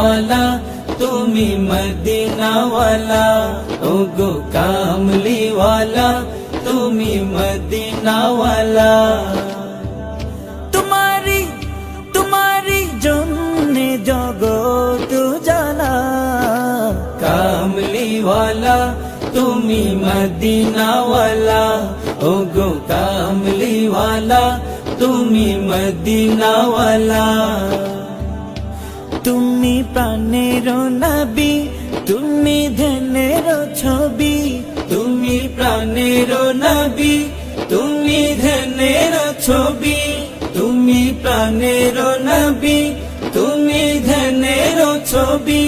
वाला তুমি মদিনা वाला ওগো কামলি वाला তুমি মদিনা वाला तुम्हारी জন্যে জগৎ জানা কামলি वाला তুমি মদিনা वाला ওগো কামলি वाला তুমি মদিনা वाला তুমি প্রাণের নবী তুমি ধ্যানের ছবি তুমি প্রাণের নবী তুমি ধ্যানের ছবি তুমি প্রাণের নবী তুমি ধ্যানের ছবি